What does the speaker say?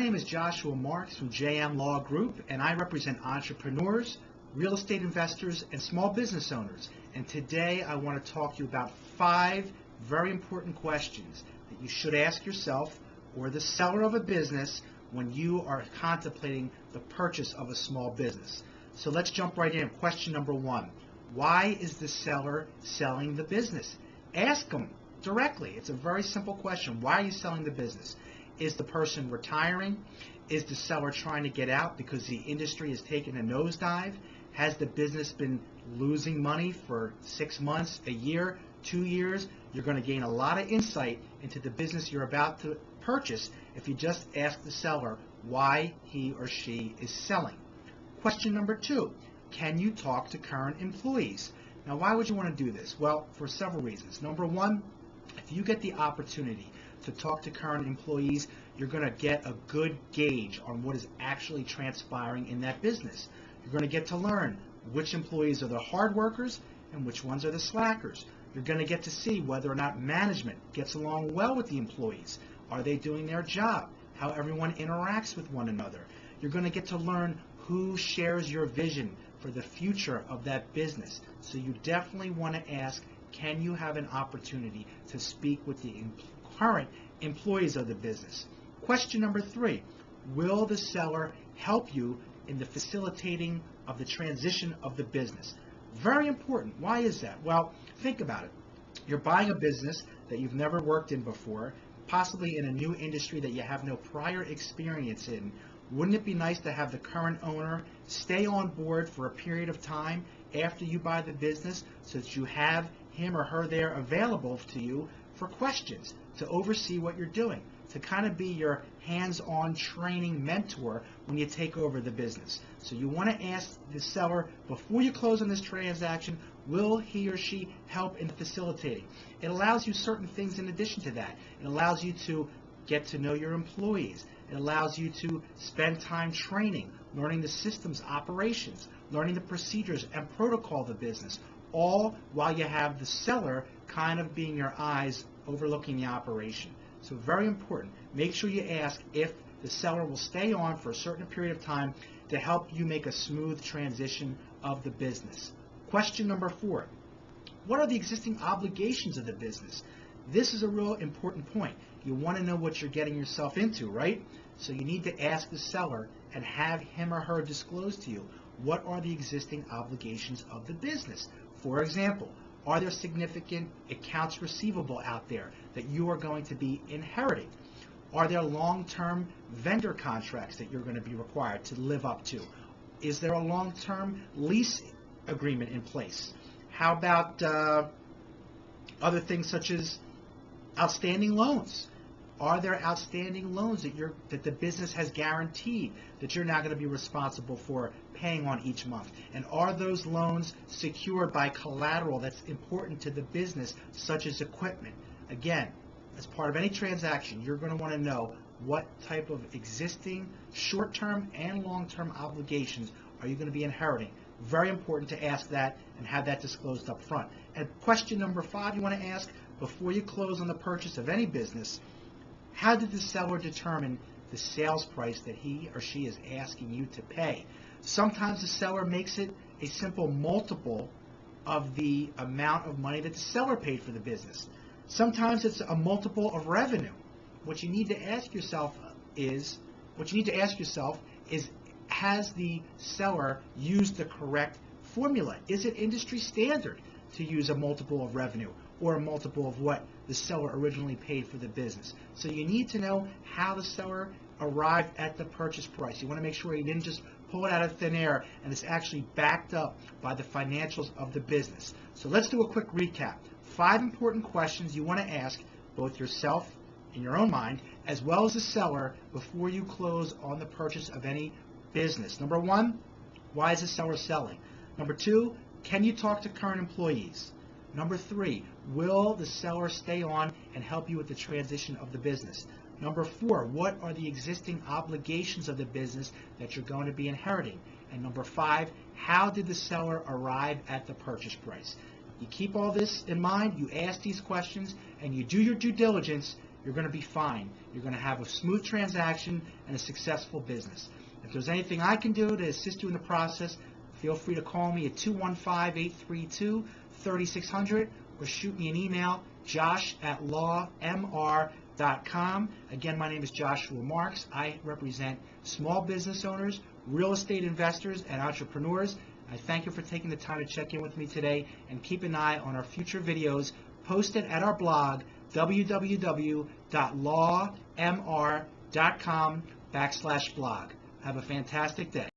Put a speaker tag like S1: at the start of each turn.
S1: name is Joshua Marks from JM Law Group, and I represent entrepreneurs, real estate investors, and small business owners. And today I want to talk to you about 5 very important questions that you should ask yourself or the seller of a business when you are contemplating the purchase of a small business. So let's jump right in. Question number 1. Why is the seller selling the business? Ask them directly. It's a very simple question. Why are you selling the business? Is the person retiring? Is the seller trying to get out because the industry has taken a nosedive? Has the business been losing money for 6 months, a year, 2 years? You're going to gain a lot of insight into the business you're about to purchase if you just ask the seller why he or she is selling. Question number 2, can you talk to current employees? Now, why would you want to do this? Well, for several reasons. Number 1, if you get the opportunity to talk to current employees, you're going to get a good gauge on what is actually transpiring in that business. You're going to get to learn which employees are the hard workers and which ones are the slackers. You're going to get to see whether or not management gets along well with the employees. Are they doing their job? How everyone interacts with one another. You're going to get to learn who shares your vision for the future of that business. So you definitely want to ask, can you have an opportunity to speak with the current employees of the business? Question number 3, will the seller help you in the facilitating of the transition of the business? Very important. Why is that? Well, think about it. You're buying a business that you've never worked in before, possibly in a new industry that you have no prior experience in. Wouldn't it be nice to have the current owner stay on board for a period of time after you buy the business so that you have him or her there available to you for questions, to oversee what you're doing, to kind of be your hands-on training mentor when you take over the business. So you want to ask the seller before you close on this transaction, will he or she help in facilitating? It allows you certain things in addition to that. It allows you to get to know your employees. It allows you to spend time training, learning the systems, operations, learning the procedures and protocol of the business, all while you have the seller kind of being your eyes overlooking the operation. So very important. Make sure you ask if the seller will stay on for a certain period of time to help you make a smooth transition of the business. Question number 4, what are the existing obligations of the business? This is a real important point. You want to know what you're getting yourself into, right? So you need to ask the seller and have him or her disclose to you what are the existing obligations of the business. For example, are there significant accounts receivable out there that you are going to be inheriting? Are there long-term vendor contracts that you're going to be required to live up to? Is there a long-term lease agreement in place? How about other things such as outstanding loans? Are there outstanding loans that the business has guaranteed that you're now going to be responsible for paying on each month? And are those loans secured by collateral that's important to the business, such as equipment? Again, as part of any transaction, you're going to want to know what type of existing short-term and long-term obligations are you going to be inheriting. Very important to ask that and have that disclosed up front. And question number 5 you want to ask before you close on the purchase of any business, how did the seller determine the sales price that he or she is asking you to pay? Sometimes the seller makes it a simple multiple of the amount of money that the seller paid for the business. Sometimes it's a multiple of revenue. What you need to ask yourself is, has the seller used the correct formula? Is it industry standard to use a multiple of revenue or a multiple of what the seller originally paid for the business? So you need to know how the seller arrived at the purchase price. You want to make sure you didn't just pull it out of thin air and it's actually backed up by the financials of the business. So let's do a quick recap. 5 important questions you want to ask both yourself in your own mind as well as the seller before you close on the purchase of any business. Number 1, why is the seller selling? Number 2, can you talk to current employees? Number 3, will the seller stay on and help you with the transition of the business? Number 4, what are the existing obligations of the business that you're going to be inheriting? And number 5, how did the seller arrive at the purchase price? You keep all this in mind, you ask these questions, and you do your due diligence, you're going to be fine. You're going to have a smooth transaction and a successful business. If there's anything I can do to assist you in the process, feel free to call me at 215-832-3600 or shoot me an email, josh@lawmr.com. Again, my name is Joshua Marks. I represent small business owners, real estate investors, and entrepreneurs. I thank you for taking the time to check in with me today, and keep an eye on our future videos posted at our blog, www.lawmr.com/blog. Have a fantastic day.